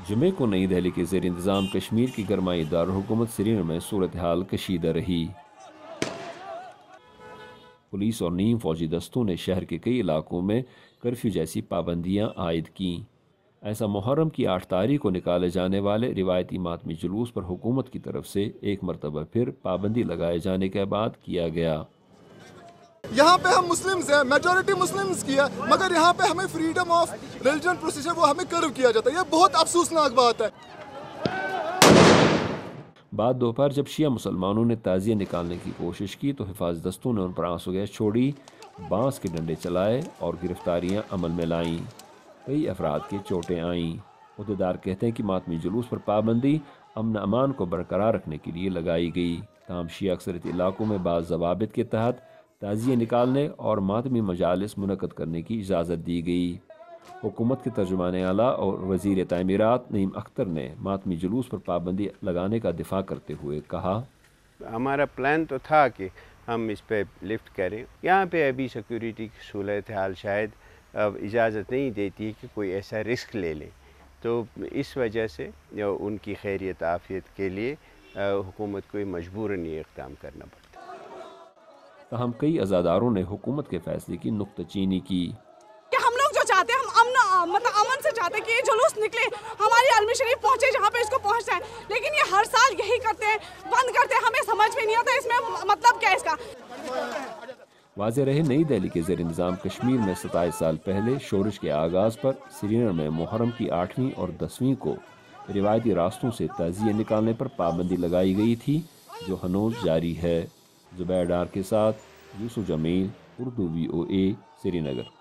جمعے کو نئی دہلی کے زیر انتظام کشمیر کی گرمائی دارالحکومت سری نگر میں صورتحال کشیدہ رہی۔ پولیس اور نیم فوجی دستوں نے شہر کے کئی علاقوں میں کرفیو جیسی پابندیاں عائد کیں۔ ایسا محرم کی 8 تاریخ کو نکالے جانے والے روایتی ماتمی جلوس پر حکومت کی طرف سے ایک مرتبہ پھر پابندی لگائے جانے کے بعد کیا گیا۔ یہاں پہ ہم مسلمز ہیں، میجورٹی مسلمز کی ہے، مگر یہاں پہ ہمیں فریڈم آف ریلیجن پروسیجر وہ ہمیں کرو کیا جاتا ہے۔ یہ بہت افسوسناک بات ہے۔ بعد دوپہر جب شیعہ مسلمانوں نے تعزیہ نکالنے کی کوشش کی تو حفاظتی دستوں نے ان پر آنسو گیس چھوڑی، بانس کے ڈنڈے چلائے اور گرفتاریاں عمل میں لائیں۔ کئی افراد کے چوٹیں آئیں۔ عہدیدار کہتے ہیں کہ ماتمی جلوس پر پابندی امن امان کو برقرار رکھنے کے لیے لگائی گئی، تاہم شیعہ اکثریت علاقوں میں بعض ضوابط کے تحت تعزیہ نکالنے اور ماتمی مجالس منعقد کرنے کی اجازت دی گئی۔ حکومت کے ترجمان اعلیٰ اور وزیر تعمیرات نعیم اختر نے ماتمی جلوس پر پابندی لگانے کا دفاع کرتے ہوئے کہا، ہمارا پلان تو تھا کہ ہم اس پہ لفٹ کریں۔ یہاں پہ ابھی سیکیورٹی کی صورتحال شاید اب اجازت نہیں دیتی کہ کوئی ایسا رسک لے لے، تو اس وجہ سے ان کی خیریت عافیت کے لیے حکومت کو مجبوراً یہ اقدام کرنا پڑتا۔ تاہم کئی عزاداروں نے حکومت کے فیصلے کی نکتہ چینی کی۔ کہ ہم لوگ جو چاہتے ہیں ہم امن سے چاہتے ہیں کہ یہ جلوس نکلے، ہماری علمی شریف پہنچے جہاں پہ اس کو پہنچنا ہے، لیکن یہ ہر سال یہی کرتے ہیں، بند کرتے ہیں، ہمیں سمجھ میں نہیں آتا اس میں مطلب کیا ہے اس کا۔ واضح رہے نئی دہلی کے زیر انتظام کشمیر میں 27 سال پہلے شورش کے آغاز پر سری نگر میں محرم کی 8ویں اور 10ویں کو روایتی راستوں سے تعزیہ نکالنے پر پابندی لگائی گئی تھی، جو ہنوز جاری ہے۔ زبیر ڈار کے ساتھ یوسف جمیل، اردو VOA، سری نگر۔